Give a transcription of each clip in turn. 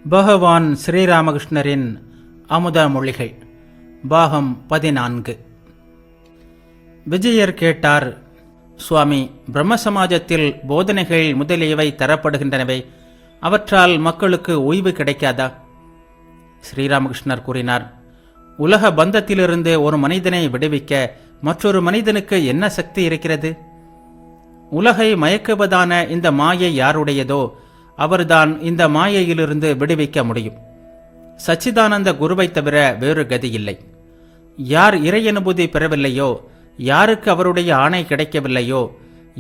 பகவான் ஸ்ரீராமகிருஷ்ணரின் அமுத மொழிகள் பாகம் 14. விஜயர் கேட்டார், சுவாமி, பிரம்ம சமாஜத்தில் போதனைகள் முதலியவை தரப்படுகின்றனவே, அவற்றால் மக்களுக்கு ஓய்வு கிடைக்காதா? ஸ்ரீராமகிருஷ்ணர் கூறினார், உலக பந்தத்திலிருந்து ஒரு மனிதனை விடுவிக்க மற்றொரு மனிதனுக்கு என்ன சக்தி இருக்கிறது? உலகை மயக்குவதான இந்த மாயை யாருடையதோ அவர்தான் இந்த மாயையிலிருந்து விடுவிக்க முடியும். சச்சிதானந்த குருவை தவிர வேறு கதி இல்லை. யார் இறையனுபூதி பெறவில்லையோ, யாருக்கு அவருடைய ஆணை கிடைக்கவில்லையோ,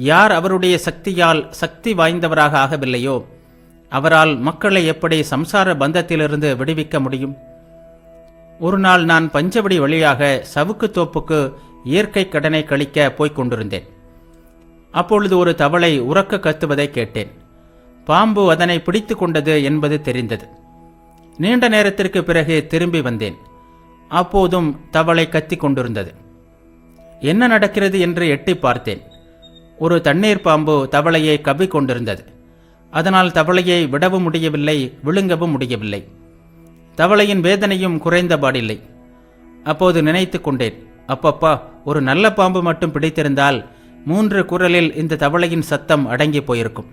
யார் அவருடைய சக்தியால் சக்தி வாய்ந்தவராக ஆகவில்லையோ, அவரால் மக்களை எப்படி சம்சார பந்தத்திலிருந்து விடுவிக்க முடியும்? ஒரு நாள் நான் பஞ்சவடி வழியாக சவுக்கு தோப்புக்கு இயற்கை கடனை கழிக்க போய்க் கொண்டிருந்தேன். அப்பொழுது ஒரு தவளை உறக்க கத்துவதை கேட்டேன். பாம்பு அதனை பிடித்து கொண்டது என்பது தெரிந்தது. நீண்ட நேரத்திற்கு பிறகு திரும்பி வந்தேன். அப்போதும் தவளை கத்தி கொண்டிருந்தது. என்ன நடக்கிறது என்று எட்டி பார்த்தேன். ஒரு தண்ணீர் பாம்பு தவளையை கவ்வி கொண்டிருந்தது. அதனால் தவளையை விடவும் முடியவில்லை, விழுங்கவும் முடியவில்லை. தவளையின் வேதனையும் குறைந்தபாடில்லை. அப்போது நினைத்து கொண்டேன், அப்பப்பா, ஒரு நல்ல பாம்பு மட்டும் பிடித்திருந்தால் 3 குரலில் இந்த தவளையின் சத்தம் அடங்கி போயிருக்கும்.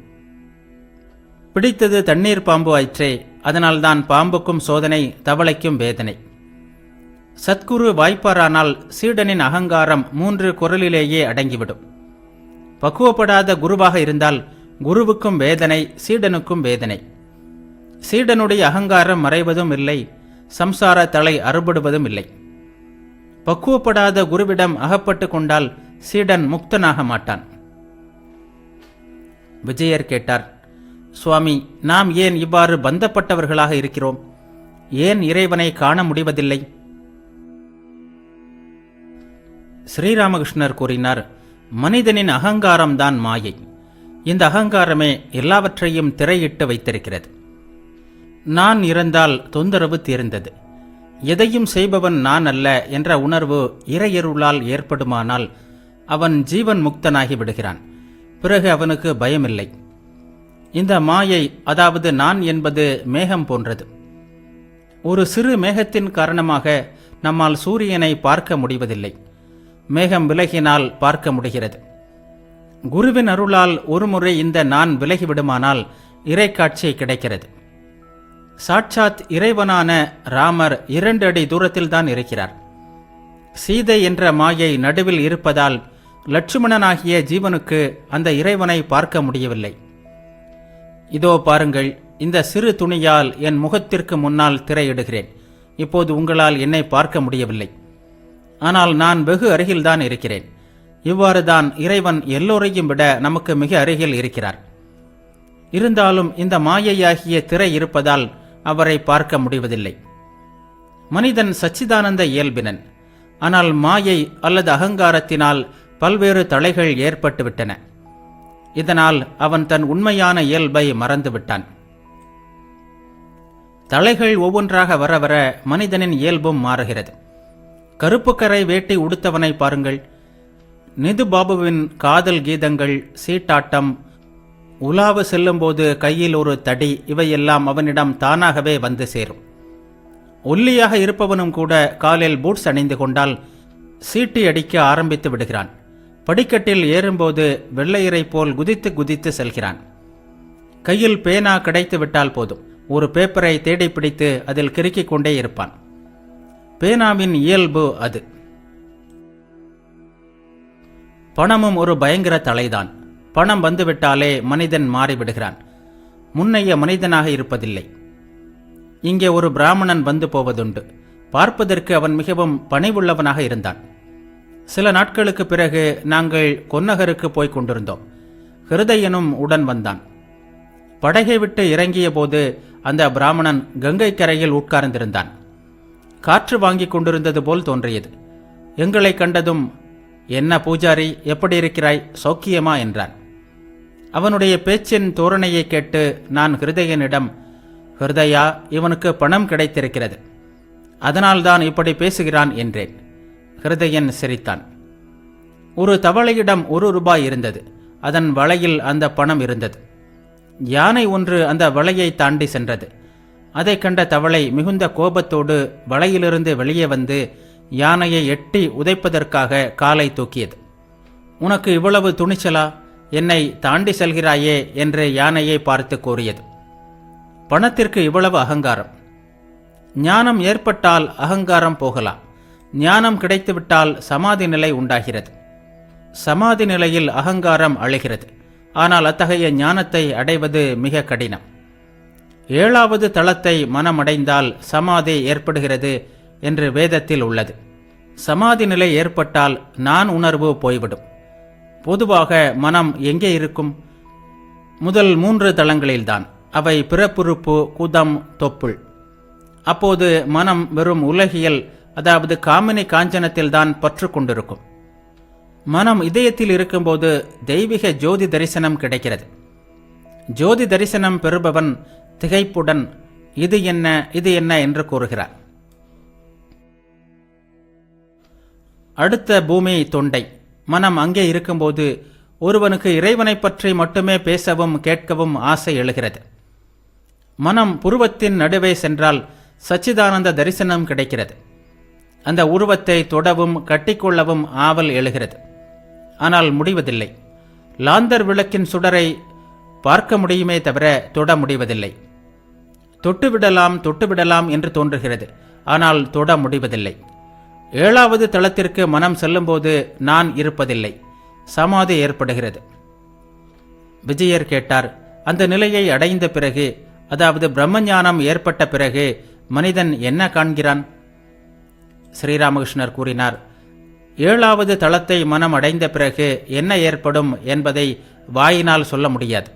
பிடித்தது தண்ணீர் பாம்பு ஆயிற்றே, அதனால்தான் பாம்புக்கும் சோதனை, தவளைக்கும் வேதனை. சத்குரு வாய்ப்பாரானால் சீடனின் அகங்காரம் 3 குரலிலேயே அடங்கிவிடும். பக்குவப்படாத குருவாக இருந்தால் குருவுக்கும் வேதனை, சீடனுக்கும் வேதனை. சீடனுடைய அகங்காரம் மறைவதும் இல்லை, சம்சார தலை அறுபடுவதும் இல்லை. பக்குவப்படாத குருவிடம் அகப்பட்டு கொண்டால் சீடன் முக்தனாக மாட்டான். விஜயர் கேட்டார், சுவாமி, நாம் ஏன் இவ்வாறு பந்தப்பட்டவர்களாக இருக்கிறோம்? ஏன் இறைவனை காண முடிவதில்லை? ஸ்ரீராமகிருஷ்ணர் கூறினார், மனிதனின் அகங்காரம்தான் மாயை. இந்த அகங்காரமே எல்லாவற்றையும் திரையிட்டு வைத்திருக்கிறது. நான் இறந்தால் தொந்தரவு தீர்ந்தது. எதையும் செய்பவன் நான் அல்ல என்ற உணர்வு இறையருளால் ஏற்படுமானால் அவன் ஜீவன் முக்தனாகி விடுகிறான். பிறகு அவனுக்கு பயமில்லை. இந்த மாயை, அதாவது நான் என்பது மேகம் போன்றது. ஒரு சிறு மேகத்தின் காரணமாக நம்மால் சூரியனை பார்க்க முடிவதில்லை. மேகம் விலகினால் பார்க்க முடிகிறது. குருவின் அருளால் ஒருமுறை இந்த நான் விலகிவிடுமானால் இறைக்காட்சி கிடைக்கிறது. சாட்சாத் இறைவனான ராமர் 2 அடி தூரத்தில்தான் இருக்கிறார். சீதை என்ற மாயை நடுவில் இருப்பதால் லட்சுமணனாகிய ஜீவனுக்கு அந்த இறைவனை பார்க்க முடியவில்லை. இதோ பாருங்கள், இந்த சிறு துணியால் என் முகத்திற்கு முன்னால் திரையிடுகிறேன். இப்போது உங்களால் என்னை பார்க்க முடியவில்லை. ஆனால் நான் வெகு அருகில்தான் இருக்கிறேன். இவ்வாறுதான் இறைவன் எல்லோரையும் விட நமக்கு மிக அருகில் இருக்கிறார். இருந்தாலும் இந்த மாயையாகிய திரை இருப்பதால் அவரை பார்க்க முடிவதில்லை. மனிதன் சச்சிதானந்த இயல்பினன். ஆனால் மாயை அல்லது அகங்காரத்தினால் பல்வேறு தளைகள் ஏற்பட்டுவிட்டன. இதனால் அவன் தன் உண்மையான இயல்பை மறந்துவிட்டான். தலைகள் ஒவ்வொன்றாக வர வர மனிதனின் இயல்பும் மாறுகிறது. கருப்புக்கரை வேட்டி உடுத்தவனை பாருங்கள். நிது பாபுவின் காதல் கீதங்கள், சீட்டாட்டம், உலாவு செல்லும்போது கையில் ஒரு தடி, இவையெல்லாம் அவனிடம் தானாகவே வந்து சேரும். ஒல்லியாக இருப்பவனும் கூட காலில் பூட்ஸ் அணிந்து கொண்டால் சீட்டி அடிக்க ஆரம்பித்து விடுகிறான். படிக்கட்டில் ஏறும்போது வெள்ளையரை போல் குதித்து குதித்து செல்கிறான். கையில் பேனா கிடைத்து விட்டால் போதும், ஒரு பேப்பரை தேடி பிடித்து அதில் கிறுக்கிக் கொண்டே இருப்பான். பேனாவின் இயல்பு அது. பணமும் ஒரு பயங்கர தலைதான். பணம் வந்துவிட்டாலே மனிதன் மாறிவிடுகிறான். முன்னைய மனிதனாக இருப்பதில்லை. இங்கே ஒரு பிராமணன் வந்து போவதுண்டு. பார்ப்பதற்கு அவன் மிகவும் பணிவுள்ளவனாக இருந்தான். சில நாட்களுக்கு பிறகு நாங்கள் கொன்னகருக்கு போய்க் கொண்டிருந்தோம். ஹிருதயனும் உடன் வந்தான். படகை விட்டு இறங்கிய போது அந்த பிராமணன் கங்கை கரையில் உட்கார்ந்திருந்தான். காற்று வாங்கிக் கொண்டிருந்தது போல் தோன்றியது. எங்களை கண்டதும், என்ன பூஜாரி, எப்படி இருக்கிறாய், சௌக்கியமா என்றான். அவனுடைய பேச்சின் தோரணையை கேட்டு நான் ஹிருதயனிடம், ஹிருதயா, இவனுக்கு பணம் கிடைத்திருக்கிறது, அதனால்தான் இப்படி பேசுகிறான் என்றேன். ஹிருதயன் சிரித்தான். ஒரு தவளையிடம் 1 ரூபாய் இருந்தது. அதன் வலையில் அந்த பணம் இருந்தது. யானை ஒன்று அந்த வலையை தாண்டி சென்றது. அதைக் கண்ட தவளை மிகுந்த கோபத்தோடு வலையிலிருந்து வெளியே வந்து யானையை எட்டி உதைப்பதற்காக காலை தூக்கியது. உனக்கு இவ்வளவு துணிச்சலா, என்னை தாண்டி செல்கிறாயே என்று யானையை பார்த்து கூறியது. பணத்திற்கு இவ்வளவு அகங்காரம். ஞானம் ஏற்பட்டால் அகங்காரம் போகலாம். ஞானம் கிடைத்துவிட்டால் சமாதி நிலை உண்டாகிறது. சமாதி நிலையில் அகங்காரம் அழிகிறது. ஆனால் அத்தகைய ஞானத்தை அடைவது மிக கடினம். 7வது தளத்தை மனமடைந்தால் சமாதி ஏற்படுகிறது என்று வேதத்தில் உள்ளது. சமாதி நிலை ஏற்பட்டால் நான் உணர்வு போய்விடும். பொதுவாக மனம் எங்கே இருக்கும்? முதல் 3 தளங்களில்தான். அவை பிறப்புறுப்பு, குதம், தொப்புள். அப்போது மனம் வெறும் உலகியல், அதாவது காமினி காஞ்சனத்தில்தான் பற்று கொண்டிருக்கும். மனம் இதயத்தில் இருக்கும்போது தெய்வீக ஜோதி தரிசனம் கிடைக்கிறது. ஜோதி தரிசனம் பெறுபவன் திகைப்புடன் இது என்ன இது என்ன என்று கூறுகிறார். அடுத்த பூமி தொண்டை. மனம் அங்கே இருக்கும்போது ஒருவனுக்கு இறைவனை பற்றி மட்டுமே பேசவும் கேட்கவும் ஆசை எழுகிறது. மனம் புருவத்தின் நடுவே சென்றால் சச்சிதானந்த தரிசனம் கிடைக்கிறது. அந்த உருவத்தை தொடவும் கட்டிக்கொள்ளவும் ஆவல் எழுகிறது. ஆனால் முடிவதில்லை. லாந்தர் விளக்கின் சுடரை பார்க்க முடியுமே தவிர தொட முடிவதில்லை. தொட்டுவிடலாம் என்று தோன்றுகிறது. ஆனால் தொட முடிவதில்லை. 7வது தளத்திற்கு மனம் செல்லும்போது நான் இருப்பதில்லை. சமாதி ஏற்படுகிறது. விஜயர் கேட்டார், அந்த நிலையை அடைந்த பிறகு, அதாவது பிரம்மஞானம் ஏற்பட்ட பிறகு மனிதன் என்ன காண்கிறான்? ஸ்ரீராமகிருஷ்ணர் கூறினார், 7வது தளத்தை மனம் அடைந்த பிறகு என்ன ஏற்படும் என்பதை வாயினால் சொல்ல முடியாது.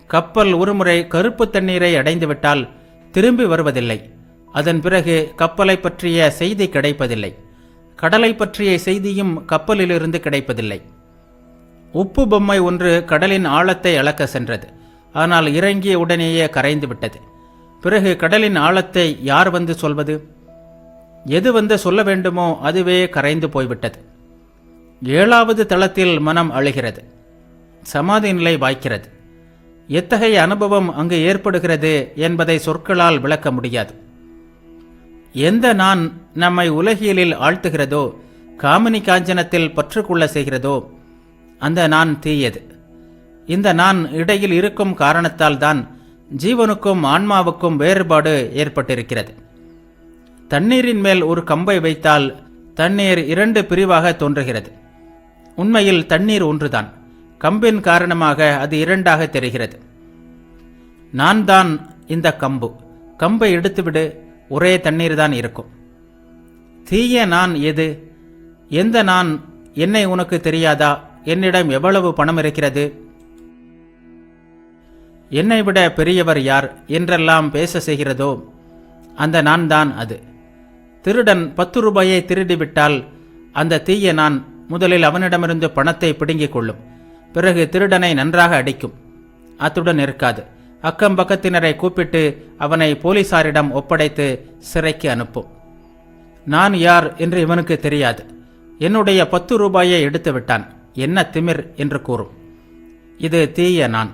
கப்பல் ஒருமுறை கருப்பு தண்ணீரை அடைந்துவிட்டால் திரும்பி வருவதில்லை. அதன் பிறகு கப்பலை பற்றிய செய்தி கிடைப்பதில்லை. கடலை பற்றிய செய்தியும் கப்பலிலிருந்து கிடைப்பதில்லை. உப்பு பொம்மை ஒன்று கடலின் ஆழத்தை அளக்க சென்றது. ஆனால் இறங்கிய உடனேயே கரைந்து விட்டது. பிறகு கடலின் ஆழத்தை யார் வந்து சொல்வது? எது வந்து சொல்ல வேண்டுமோ அதுவே கரைந்து போய்விட்டது. 7வது தளத்தில் மனம் அழுகிறது. சமாதி நிலை வாய்க்கிறது. எத்தகைய அனுபவம் அங்கு ஏற்படுகிறது என்பதை சொற்களால் விளக்க முடியாது. எந்த நான் நம்மை உலகியலில் ஆழ்த்துகிறதோ, காமினி காஞ்சனத்தில் பற்றுக்கொள்ள செய்கிறதோ, அந்த நான் தீயது. இந்த நான் இடையில் இருக்கும் காரணத்தால் தான் ஜீவனுக்கும் ஆன்மாவுக்கும் வேறுபாடு ஏற்பட்டிருக்கிறது. தண்ணீரின் மேல் ஒரு கம்பை வைத்தால் தண்ணீர் 2 பிரிவாக தோன்றுகிறது. உண்மையில் தண்ணீர் ஒன்றுதான். கம்பின் காரணமாக அது 2ஆக தெரிகிறது. நான் தான் இந்த கம்பு. கம்பை எடுத்துவிடு, ஒரே தண்ணீர் தான் இருக்கும். தீய நான் எது? எந்த நான்? என்னை உனக்கு தெரியாதா? என்னிடம் எவ்வளவு பணம் இருக்கிறது? என்னை விட பெரியவர் யார் என்றெல்லாம் பேச செய்கிறதோ அந்த நான் தான் அது. திருடன் 10 ரூபாயை திருடிவிட்டால் அந்த தீய நான் முதலில் அவனிடமிருந்து பணத்தை பிடுங்கிக் கொள்ளும். பிறகு திருடனை நன்றாக அடிக்கும். அத்துடன் இருக்காது. அக்கம் பக்கத்தினரை கூப்பிட்டு அவனை போலீசாரிடம் ஒப்படைத்து சிறைக்கு அனுப்பும். நான் யார் என்று இவனுக்கு தெரியாது. என்னுடைய 10 ரூபாயை எடுத்து விட்டான், என்ன திமிர் என்று கூறும். இது தீய நான்.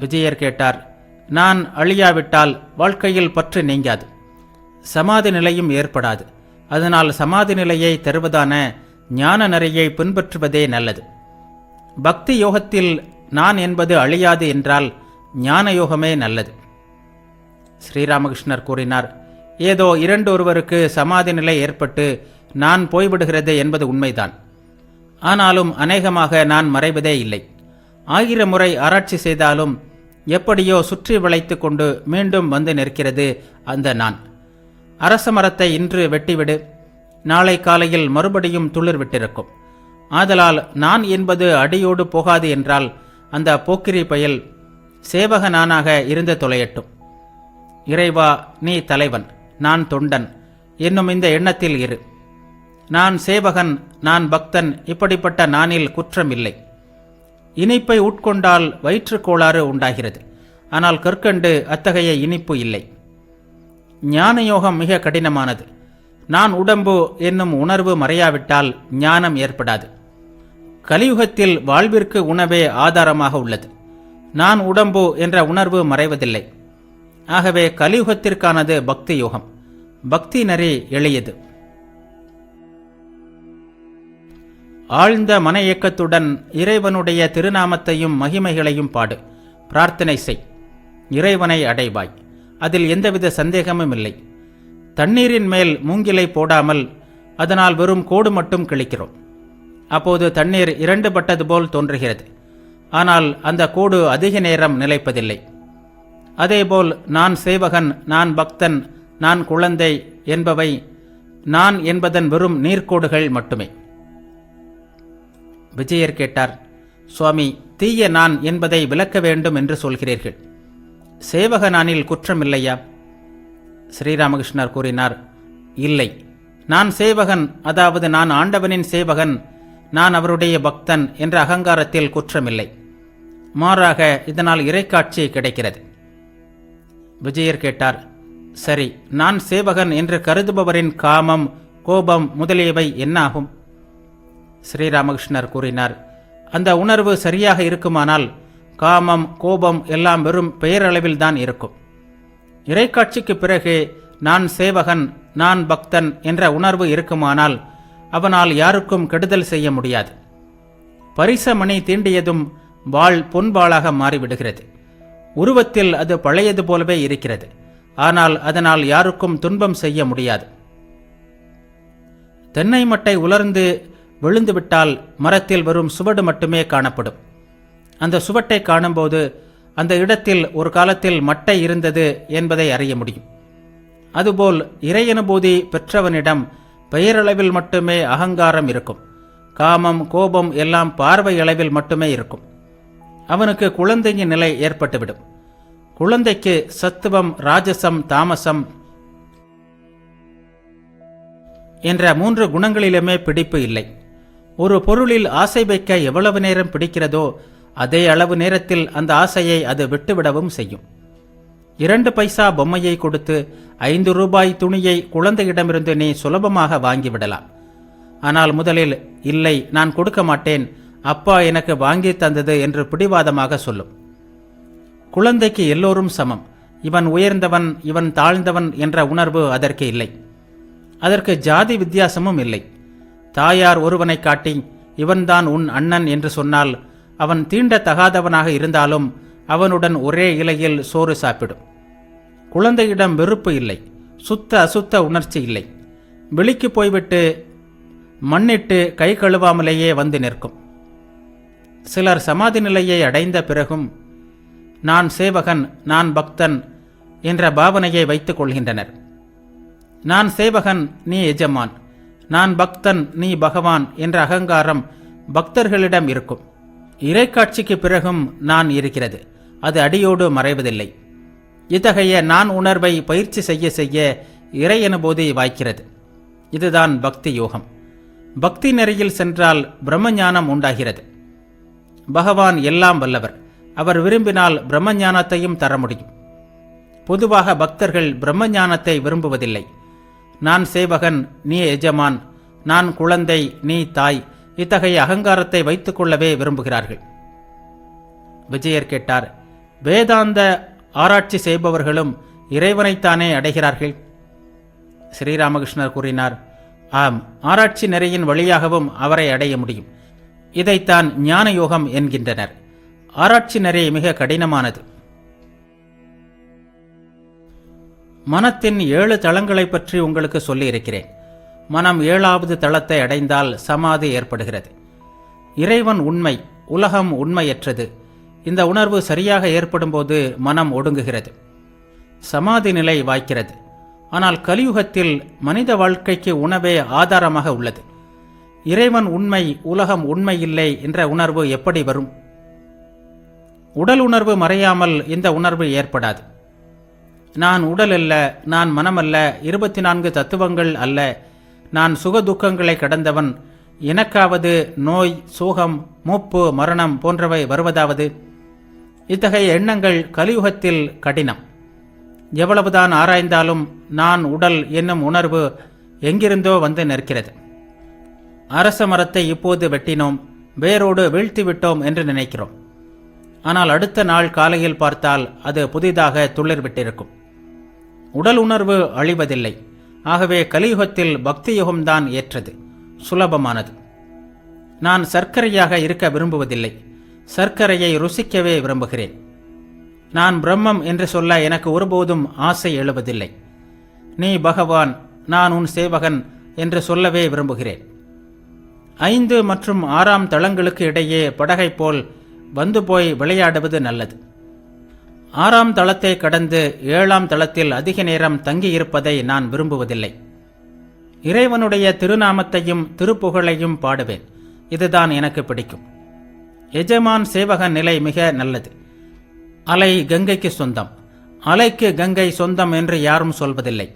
விஜயர் கேட்டார், நான் அழியாவிட்டால் வாழ்க்கையில் பற்று நீங்காது, சமாதி நிலையும் ஏற்படாது. அதனால் சமாதி நிலையை தருவதான ஞான நெறியை பின்பற்றுவதே நல்லது. பக்தி யோகத்தில் நான் என்பது அழியாது என்றால் ஞான யோகமே நல்லது. ஸ்ரீராமகிருஷ்ணர் கூறினார், ஏதோ 2 ஒருவருக்கு சமாதி நிலை ஏற்பட்டு நான் போய்விடுகிறது என்பது உண்மைதான். ஆனாலும் அநேகமாக நான் மறைவதே இல்லை. 1000 முறை ஆராய்ச்சி செய்தாலும் எப்படியோ சுற்றி வளைத்து கொண்டு மீண்டும் வந்து நிற்கிறது அந்த நான். அரச மரத்தை இன்று வெட்டிவிடு, நாளை காலையில் மறுபடியும் துளிர் விட்டிருக்கும். ஆதலால் நான் என்பது அடியோடு போகாது என்றால் அந்த போக்கிரி பயல் சேவக நானாக இருந்து தொலையட்டும். இறைவா, நீ தலைவன், நான் தொண்டன் என்னும் இந்த எண்ணத்தில் இரு. நான் சேவகன், நான் பக்தன், இப்படிப்பட்ட நானில் குற்றம் இல்லை. இனிப்பை உட்கொண்டால் வயிற்றுக்கோளாறு உண்டாகிறது. ஆனால் கற்கண்டு அத்தகைய இனிப்பு இல்லை. ஞான யோகம் மிக கடினமானது. நான் உடம்பு என்னும் உணர்வு மறையாவிட்டால் ஞானம் ஏற்படாது. கலியுகத்தில் வாழ்விற்கு உணவே ஆதாரமாக உள்ளது. நான் உடம்பு என்ற உணர்வு மறைவதில்லை. ஆகவே கலியுகத்திற்கானது பக்தி யுகம். பக்தி நெறி எளியது. ஆழ்ந்த மன இயக்கத்துடன் இறைவனுடைய திருநாமத்தையும் மகிமைகளையும் பாடு. பிரார்த்தனை செய். இறைவனை அடைவாய். அதில் எந்தவித சந்தேகமும் இல்லை. தண்ணீரின் மேல் மூங்கிலை போடாமல் அதனால் வெறும் கோடு மட்டும் கிழிக்கிறோம். அப்போது தண்ணீர் இரண்டு பட்டது போல் தோன்றுகிறது. ஆனால் அந்த கோடு அதிக நேரம் நிலைப்பதில்லை. அதேபோல் நான் சேவகன், நான் பக்தன், நான் குழந்தை என்பவை நான் என்பதன் வெறும் நீர்க்கோடுகள் மட்டுமே. விஜயர் கேட்டார், சுவாமி, தீய நான் என்பதை விளக்க வேண்டும் என்று சொல்கிறீர்கள். சேவக நானில் குற்றமில்லையா? ஸ்ரீராமகிருஷ்ணர் கூறினார், இல்லை. நான் சேவகன், அதாவது நான் ஆண்டவனின் சேவகன், நான் அவருடைய பக்தன் என்ற அகங்காரத்தில் குற்றமில்லை. மாறாக இதனால் இறைக்காட்சி கிடைக்கிறது. விஜயர் கேட்டார், சரி, நான் சேவகன் என்று கருதுபவரின் காமம், கோபம் முதலியவை என்னாகும்? ஸ்ரீராமகிருஷ்ணர் கூறினார், அந்த உணர்வு சரியாக இருக்குமானால் காமம், கோபம் எல்லாம் வெறும் பெயரளவில் தான் இருக்கும். இறைக்காட்சிக்கு பிறகு நான் சேவகன், நான் பக்தன் என்ற உணர்வு இருக்குமானால் அவனால் யாருக்கும் கெடுதல் செய்ய முடியாது. பரிசமணி தீண்டியதும் வாள் பொன்பாளாக மாறிவிடுகிறது. உருவத்தில் அது பழையது போலவே இருக்கிறது. ஆனால் அதனால் யாருக்கும் துன்பம் செய்ய முடியாது. தென்னை மட்டை உலர்ந்து விழுந்துவிட்டால் மரத்தில் வரும் சுவடு மட்டுமே காணப்படும். அந்த சுவட்டை காணும்போது அந்த இடத்தில் ஒரு காலத்தில் மட்டை இருந்தது என்பதை அறிய முடியும். அதுபோல் இறையனுபூதி பெற்றவனிடம் பெயரளவில் மட்டுமே அகங்காரம் இருக்கும். காமம், கோபம் எல்லாம் பார்வை அளவில் மட்டுமே இருக்கும். அவனுக்கு குழந்தையின் நிலை ஏற்பட்டுவிடும். குழந்தைக்கு சத்துவம், ராஜசம், தாமசம் என்ற 3 குணங்களிலுமே பிடிப்பு இல்லை. ஒரு பொருளில் ஆசை வைக்க எவ்வளவு நேரம் பிடிக்கிறதோ அதே அளவு நேரத்தில் அந்த ஆசையை அது விட்டுவிடவும் செய்யும். 2 பைசா பொம்மையை கொடுத்து 5 ரூபாய் துணியை குழந்தையிடமிருந்து நீ சுலபமாக வாங்கிவிடலாம். ஆனால் முதலில் இல்லை, நான் கொடுக்க மாட்டேன், அப்பா எனக்கு வாங்கி தந்தது என்று பிடிவாதமாக சொல்லும். குழந்தைக்கு எல்லோரும் சமம். இவன் உயர்ந்தவன், இவன் தாழ்ந்தவன் என்ற உணர்வு அதற்கு இல்லை. அதற்கு ஜாதி வித்தியாசமும் இல்லை. தாயார் ஒருவனை காட்டி இவன்தான் உன் அண்ணன் என்று சொன்னால் அவன் தீண்டத்தகாதவனாக இருந்தாலும் அவனுடன் ஒரே இலையில் சோறு சாப்பிடும். குழந்தையிடம் வெறுப்பு இல்லை, சுத்த அசுத்த உணர்ச்சி இல்லை. வெளிக்கு போய்விட்டு மண்ணிட்டு கை கழுவாமலேயே வந்து நிற்கும். சிலர் சமாதி நிலையை அடைந்த பிறகும் நான் சேவகன், நான் பக்தன் என்ற பாவனையை வைத்துக் கொள்கின்றனர். நான் சேவகன், நீ எஜமான், நான் பக்தன், நீ பகவான் என்ற அகங்காரம் பக்தர்களிடம் இருக்கும். இறைக்காட்சிக்கு பிறகும் நான் இருக்கிறது. அது அடியோடு மறைவதில்லை. இத்தகைய நான் உணர்வை பயிற்சி செய்ய செய்ய இறை அனுபூதி வாய்க்கிறது. இதுதான் பக்தி யோகம். பக்தி நெறியில் சென்றால் பிரம்மஞானம் உண்டாகிறது. பகவான் எல்லாம் வல்லவர். அவர் விரும்பினால் பிரம்மஞானத்தையும் தர முடியும். பொதுவாக பக்தர்கள் பிரம்மஞானத்தை விரும்புவதில்லை. நான் சேவகன், நீ எஜமான், நான் குழந்தை, நீ தாய், இத்தகைய அகங்காரத்தை வைத்துக் கொள்ளவே விரும்புகிறார்கள். விஜயர் கேட்டார், வேதாந்த ஆராய்ச்சி செய்பவர்களும் இறைவனைத்தானே அடைகிறார்கள்? ஸ்ரீராமகிருஷ்ணர் கூறினார், ஆம், ஆராய்ச்சி நெறியின் வழியாகவும் அவரை அடைய முடியும். இதைத்தான் ஞான யோகம் என்கின்றனர். ஆராய்ச்சி நெறி மிக கடினமானது. மனத்தின் 7 தளங்களை பற்றி உங்களுக்கு சொல்லி இருக்கிறேன். மனம் 7வது தளத்தை அடைந்தால் சமாதி ஏற்படுகிறது. இறைவன் உண்மை, உலகம் உண்மையற்றது. இந்த உணர்வு சரியாக ஏற்படும்போது மனம் ஒடுங்குகிறது, சமாதி நிலை வாய்க்கிறது. ஆனால் கலியுகத்தில் மனித வாழ்க்கைக்கு உணவே ஆதாரமாக உள்ளது. இறைவன் உண்மை, உலகம் உண்மை இல்லை என்ற உணர்வு எப்படி வரும்? உடல் உணர்வு மறையாமல் இந்த உணர்வு ஏற்படாது. நான் உடல் அல்ல, நான் மனமல்ல, 24 தத்துவங்கள் அல்ல, நான் சுகதுக்கங்களை கடந்தவன், எனக்காவது நோய், சோகம், மூப்பு, மரணம் போன்றவை வருவதாவது? இத்தகைய எண்ணங்கள் கலியுகத்தில் கடினம். எவ்வளவுதான் ஆராய்ந்தாலும் நான் உடல் என்னும் உணர்வு எங்கிருந்தோ வந்து நிற்கிறது. அரச மரத்தை இப்போது வெட்டினோம், வேரோடு வீழ்த்திவிட்டோம் என்று நினைக்கிறோம். ஆனால் அடுத்த நாள் காலையில் பார்த்தால் அது புதிதாக துளிர்விட்டிருக்கும். உடல் உணர்வு அழிவதில்லை. ஆகவே கலியுகத்தில் பக்தி யுகம்தான் ஏற்றது, சுலபமானது. நான் சர்க்கரையாக இருக்க விரும்புவதில்லை. சர்க்கரையை ருசிக்கவே விரும்புகிறேன். நான் பிரம்மம் என்று சொல்ல எனக்கு ஒருபோதும் ஆசை எழுவதில்லை. நீ பகவான், நான் உன் சேவகன் என்று சொல்லவே விரும்புகிறேன். 5 மற்றும் 6ஆம் தளங்களுக்கு இடையே படகை போல் வந்து போய் விளையாடுவது நல்லது. 6ஆம் தளத்தை கடந்து 7ஆம் தளத்தில் அதிக நேரம் தங்கியிருப்பதை நான் விரும்புவதில்லை. இறைவனுடைய திருநாமத்தையும் திருப்புகழையும் பாடுவேன். இதுதான் எனக்கு பிடிக்கும். எஜமான் சேவகன் நிலை மிக நல்லது. அலை கங்கைக்கு சொந்தம். அலைக்கு கங்கை சொந்தம் என்று யாரும் சொல்வதில்லை.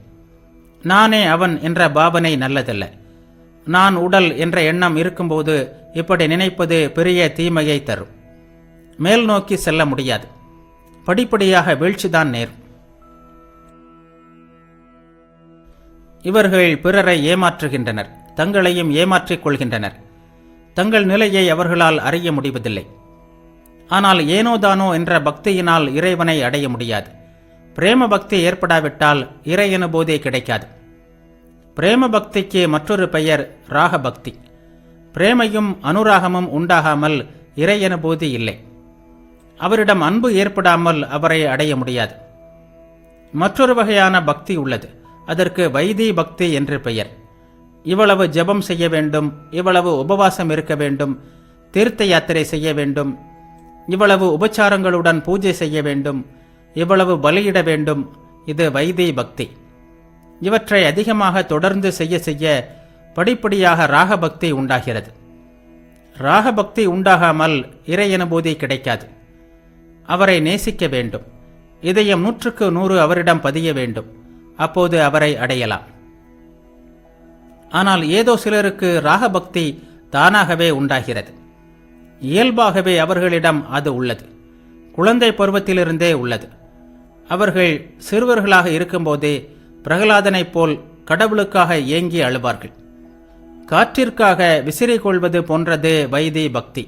நானே அவன் என்ற பாவனை நல்லதல்ல. நான் உடல் என்ற எண்ணம் இருக்கும்போது இப்படி நினைப்பது பெரிய தீமையை தரும். மேல் நோக்கி செல்ல முடியாது. படிப்படியாக வீழ்ச்சிதான் நேரும். இவர்கள் பிறரை ஏமாற்றுகின்றனர், தங்களையும் ஏமாற்றிக் கொள்கின்றனர். தங்கள் நிலையை அவர்களால் அறிய முடிவதில்லை. ஆனால் ஏனோதானோ என்ற பக்தியினால் இறைவனை அடைய முடியாது. பிரேம பக்தி ஏற்படாவிட்டால் இறை அனுபூதி கிடைக்காது. பிரேம பக்திக்கு மற்றொரு பெயர் ராக பக்தி. பிரேமையும் அனுராகமும் உண்டாகாமல் இறை அனுபூதி இல்லை. அவரிடம் அன்பு ஏற்படாமல் அவரை அடைய முடியாது. மற்றொரு வகையான பக்தி உள்ளது. அதற்கு வைதி பக்தி என்று பெயர். இவ்வளவு ஜெபம் செய்ய வேண்டும், இவ்வளவு உபவாசம் இருக்க வேண்டும், தீர்த்த யாத்திரை செய்ய வேண்டும், இவ்வளவு உபச்சாரங்களுடன் பூஜை செய்ய வேண்டும், இவ்வளவு பலியிட வேண்டும். இது வைதி பக்தி. இவற்றை அதிகமாக தொடர்ந்து செய்ய செய்ய படிப்படியாக ராகபக்தி உண்டாகிறது. ராகபக்தி உண்டாகாமல் இறை அனுபூதி கிடைக்காது. அவரை நேசிக்க வேண்டும். இதயம் 100க்கு 100 அவரிடம் பதிய வேண்டும். அப்போது அவரை அடையலாம். ஆனால் ஏதோ சிலருக்கு ராகபக்தி தானாகவே உண்டாகிறது. இயல்பாகவே அவர்களிடம் அது உள்ளது. குழந்தை பருவத்திலிருந்தே உள்ளது. அவர்கள் சிறுவர்களாக இருக்கும்போதே பிரகலாதனைப் போல் கடவுளுக்காக ஏங்கி அழுவார்கள். காற்றிற்காக விசிறி கொள்வது போன்றது வைதி பக்தி.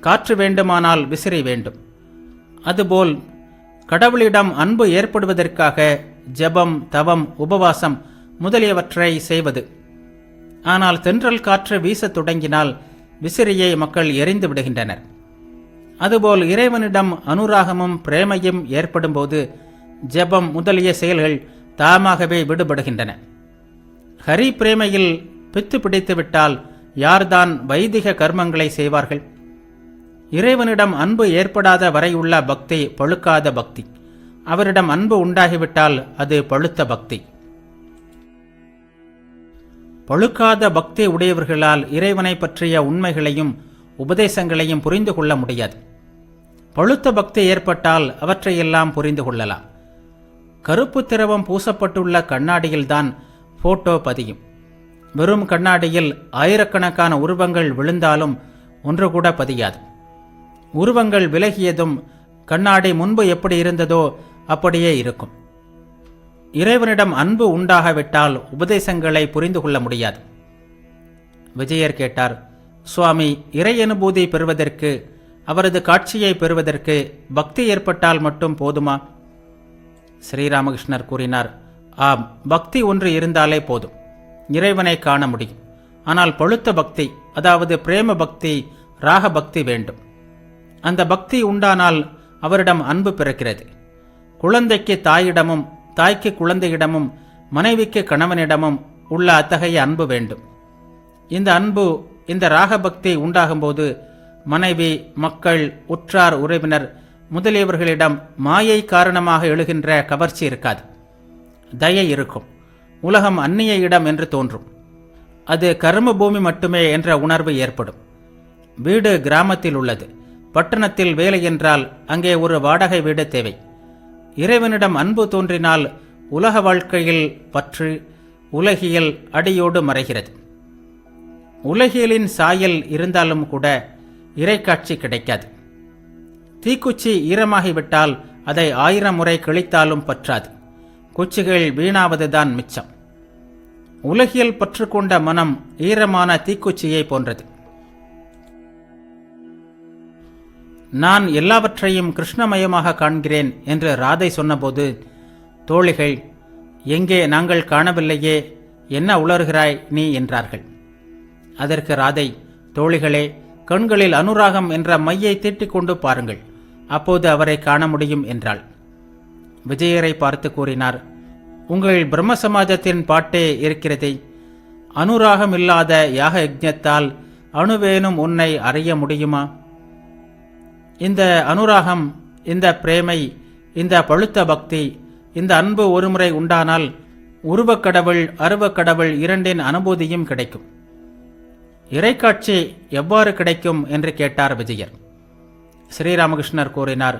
காற்று வேண்டுமானால் விசிறி வேண்டும். அதுபோல் கடவுளிடம் அன்பு ஏற்படுவதற்காக ஜெபம், தவம், உபவாசம் முதலியவற்றை செய்வது. ஆனால் தென்றல் காற்று வீசத் தொடங்கினால் விசிறியை மக்கள் எறிந்து விடுகின்றனர். அதுபோல் இறைவனிடம் அனுராகமும் பிரேமையும் ஏற்படும்போது ஜெபம் முதலிய செயல்கள் தாமாகவே விடுபடுகின்றன. ஹரி பிரேமையில் பித்து பிடித்துவிட்டால் யார்தான் வைதிக கர்மங்களை செய்வார்கள்? இறைவனிடம் அன்பு ஏற்படாத வரையுள்ள பக்தி பழுக்காத பக்தி. அவரிடம் அன்பு உண்டாகிவிட்டால் அது பழுத்த பக்தி. பழுக்காத பக்தி உடையவர்களால் இறைவனை பற்றிய உண்மைகளையும் உபதேசங்களையும் புரிந்து கொள்ள முடியாது. பழுத்த பக்தி ஏற்பட்டால் அவற்றையெல்லாம் புரிந்து கொள்ளலாம். கருப்பு திரவம் பூசப்பட்டுள்ள கண்ணாடியில்தான் போட்டோ பதியும். வெறும் கண்ணாடியில் ஆயிரக்கணக்கான உருவங்கள் விழுந்தாலும் ஒன்று கூட பதியாது. உருவங்கள் விலகியதும் கண்ணாடி முன்பு எப்படி இருந்ததோ அப்படியே இருக்கும். இறைவனிடம் அன்பு உண்டாகவிட்டால் உபதேசங்களை புரிந்து கொள்ள முடியாது. விஜயர் கேட்டார், சுவாமி, இறை அனுபூதி பெறுவதற்கு, அவரது காட்சியை பெறுவதற்கு பக்தி ஏற்பட்டால் மட்டும் போதுமா? ஸ்ரீராமகிருஷ்ணர் கூறினார், ஆம், பக்தி ஒன்று இருந்தாலே போதும், இறைவனை காண முடியும். ஆனால் பழுத்த பக்தி, அதாவது பிரேம பக்தி, ராக பக்தி வேண்டும். அந்த பக்தி உண்டானால் அவரிடம் அன்பு பிறக்கிறது. குழந்தைக்கு தாயிடமும், தாய்க்கு குழந்தையிடமும், மனைவிக்கு கணவனிடமும் உள்ள அத்தகைய அன்பு வேண்டும். இந்த அன்பு, இந்த ராகபக்தி உண்டாகும்போது மனைவி, மக்கள், உற்றார் உறவினர் முதலியவர்களிடம் மாயை காரணமாக எழுகின்ற கவர்ச்சி இருக்காது. தயை இருக்கும். உலகம் அந்நிய இடம் என்று தோன்றும். அது கர்ம பூமி மட்டுமே என்ற உணர்வு ஏற்படும். வீடு கிராமத்தில் உள்ளது. பட்டணத்தில் வேலை என்றால் அங்கே ஒரு வாடகை வீடு தேவை. இறைவனிடம் அன்பு தோன்றினால் உலக வாழ்க்கையில் பற்று, உலகியல் அடியோடு மறைகிறது. உலகியலின் சாயல் இருந்தாலும் கூட இறைக்காட்சி கிடைக்காது. தீக்குச்சி ஈரமாகிவிட்டால் அதை 1000 முறை கிழித்தாலும் பற்றாது. குச்சிகள் வீணாவதுதான் மிச்சம். உலகியல் பற்று கொண்ட மனம் ஈரமான தீக்குச்சியை போன்றது. நான் எல்லாவற்றையும் கிருஷ்ணமயமாக காண்கிறேன் என்று ராதை சொன்னபோது தோழிகள், எங்கே நாங்கள் காணவில்லையே, என்ன உளறுகிறாய் நீ என்றார்கள். அதற்கு ராதை, தோழிகளே, கண்களில் அனுராகம் என்ற மையை தீட்டிக் கொண்டு பாருங்கள், அப்போது அவரை காண முடியும் என்றாள். விஜயரை பார்த்து கூறினார், உங்கள் பிரம்ம சமாஜத்தின் பாட்டே இருக்கிறதே, அனுராகம் இல்லாத யாக யஜ்ஞத்தால் அணுவேனும் உன்னை அறிய முடியுமா? இந்த அனுராகம், இந்த பிரேமை, இந்த பழுத்த பக்தி, இந்த அன்பு ஒருமுறை உண்டானால் உருவக்கடவுள் அருவக்கடவுள் இரண்டின் அனுபூதியும் கிடைக்கும். இறைக்காட்சி எவ்வாறு கிடைக்கும் என்று கேட்டார் விஜயர். ஸ்ரீராமகிருஷ்ணர் கூறினார்,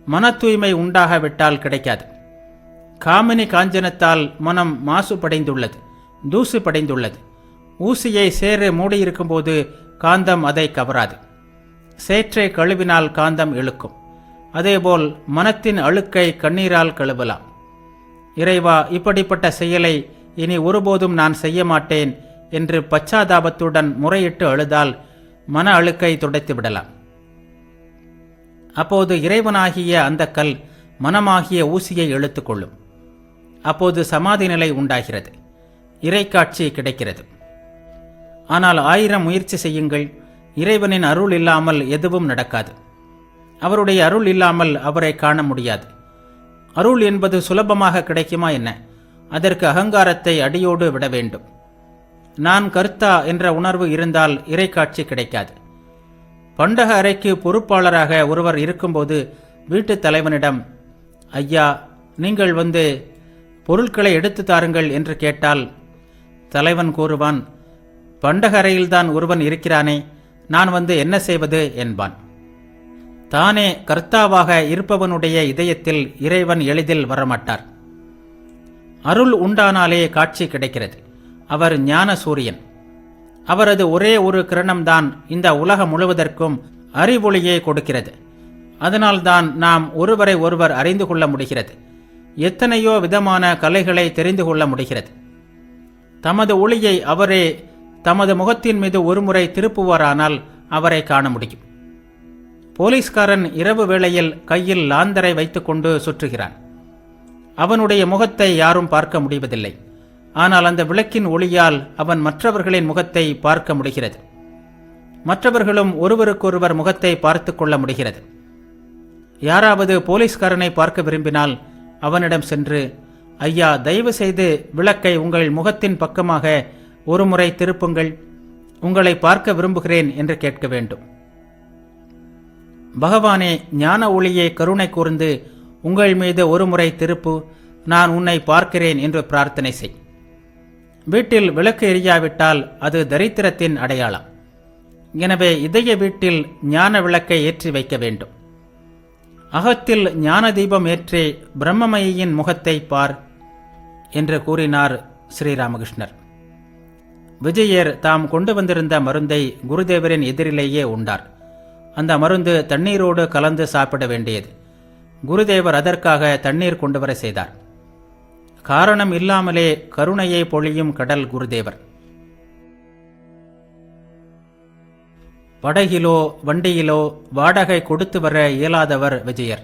மன தூய்மை உண்டாகவிட்டால் கிடைக்காது. காமினி காஞ்சனத்தால் மனம் மாசுபடைந்துள்ளது, தூசு படைந்துள்ளது. ஊசியை சேறு மூடியிருக்கும்போது காந்தம் அதை கவராது. சேற்றை கழுவினால் காந்தம் இழுக்கும். அதேபோல் மனத்தின் அழுக்கை கண்ணீரால் கழுவலாம். இறைவா, இப்படிப்பட்ட செயலை இனி ஒருபோதும் நான் செய்ய மாட்டேன் என்று பச்சாதாபத்துடன் முறையிட்டு அழுதால் மன அழுக்கை துடைத்து விடலாம். அப்போது இறைவனாகிய அந்த கல் மனமாகிய ஊசியை இழுத்துக்கொள்ளும். அப்போது சமாதி நிலை உண்டாகிறது, இறைக்காட்சி கிடைக்கிறது. ஆனால் 1000 முயற்சி செய்யுங்கள், இறைவனின் அருள் இல்லாமல் எதுவும் நடக்காது. அவருடைய அருள் இல்லாமல் அவரை காண முடியாது. அருள் என்பது சுலபமாக கிடைக்குமா என்ன? அதற்கு அகங்காரத்தை அடியோடு விட வேண்டும். நான் கர்த்தா என்ற உணர்வு இருந்தால் இறைக்காட்சி கிடைக்காது. பண்டக அறைக்கு பொறுப்பாளராக ஒருவர் இருக்கும்போது வீட்டுத் தலைவனிடம், ஐயா, நீங்கள் வந்து பொருட்களை எடுத்து தாருங்கள் என்று கேட்டால் தலைவன் கூறுவான், பண்டக அறையில்தான் ஒருவன் இருக்கிறானே, நான் வந்து என்ன செய்வது என்பான். தானே கர்த்தாவாக இருப்பவனுடைய இதயத்தில் இறைவன் எளிதில் வரமாட்டார். அருள் உண்டானாலே காட்சி கிடைக்கிறது. அவர் ஞான சூரியன். அவரது ஒரே ஒரு கிரணம்தான் இந்த உலகம் முழுவதற்கும் அறிவொளியை கொடுக்கிறது. அதனால்தான் நாம் ஒருவரை ஒருவர் அறிந்து கொள்ள முடிகிறது. எத்தனையோ விதமான கலைகளை தெரிந்து கொள்ள முடிகிறது. தமது ஒளியை அவரே தமது முகத்தின் மீது ஒருமுறை திருப்புவாரானால் அவரை காண முடியும். போலீஸ்காரன் இரவு வேளையில் கையில் லாந்தரை வைத்துக்கொண்டு சுற்றுகிறான். அவனுடைய முகத்தை யாரும் பார்க்க முடிவதில்லை. ஆனால் அந்த விளக்கின் ஒளியால் அவன் மற்றவர்களின் முகத்தை பார்க்க முடிகிறது. மற்றவர்களும் ஒருவருக்கொருவர் முகத்தை பார்த்து கொள்ள முடிகிறது. யாராவது போலீஸ்காரனை பார்க்க விரும்பினால் அவனிடம் சென்று, ஐயா, தயவு செய்து விளக்கை உங்கள் முகத்தின் பக்கமாக ஒருமுறை திருப்புங்கள், உங்களை பார்க்க விரும்புகிறேன் என்று கேட்க வேண்டும். பகவானே, ஞான ஒளியை கருணை கூர்ந்து உங்கள் மீது ஒருமுறை திருப்பு, நான் உன்னை பார்க்கிறேன் என்று பிரார்த்தனை செய். வீட்டில் விளக்கு எரியாவிட்டால் அது தரித்திரத்தின் அடையாளம். எனவே இதய வீட்டில் ஞான விளக்கை ஏற்றி வைக்க வேண்டும். அகத்தில் ஞான தீபம் ஏற்றி பிரம்மமயியின் முகத்தை பார் என்று கூறினார் ஸ்ரீராமகிருஷ்ணர். விஜயர் தாம் கொண்டு வந்திருந்த மருந்தை குருதேவரின் எதிரிலேயே உண்டார். அந்த மருந்து தண்ணீரோடு கலந்து சாப்பிட வேண்டியது. குருதேவர் அதற்காக தண்ணீர் கொண்டு வர செய்தார். காரணம் இல்லாமலே கருணையை பொழியும் கடல் குருதேவர். படகிலோ வண்டியிலோ வாடகை கொடுத்து வர இயலாதவர் விஜயர்.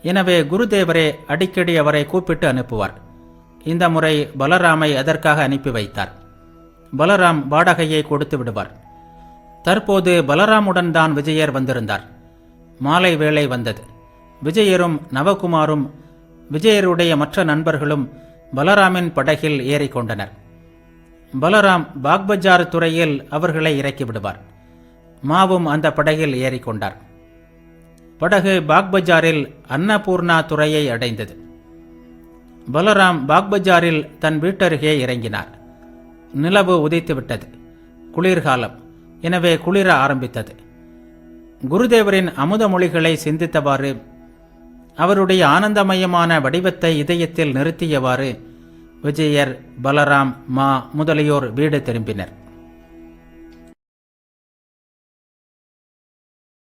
எனவே குருதேவரே அடிக்கடி அவரை கூப்பிட்டு அனுப்புவார். இந்த முறை பலராமை அதற்காக அனுப்பி வைத்தார். பலராம் வாடகையை கொடுத்து விடுவார். தற்போது பலராமுடன் தான் விஜயர் வந்திருந்தார். மாலை வேளை வந்தது. விஜயரும் நவகுமாரும் விஜயருடைய மற்ற நண்பர்களும் பலராமின் படகில் ஏறிக்கொண்டனர். பலராம் பாக்பஜார் துறையில் அவர்களை இறக்கி விடுவார். மாவும் அந்த படகில் ஏறிக்கொண்டார். படகு பாக்பஜாரில் அன்னபூர்ணா துறையை அடைந்தது. பலராம் பாக்பஜாரில் தன் வீட்டருகே இறங்கினார். நிலவு உதித்துவிட்டது. குளிர்காலம். எனவே குளிர ஆரம்பித்தது. குருதேவரின் அமுத மொழிகளை சிந்தித்தவாறு, அவருடைய ஆனந்தமயமான வடிவத்தை இதயத்தில் நிறுத்தியவாறு விஜயர், பலராம், மா முதலியோர் வீடு திரும்பினர்.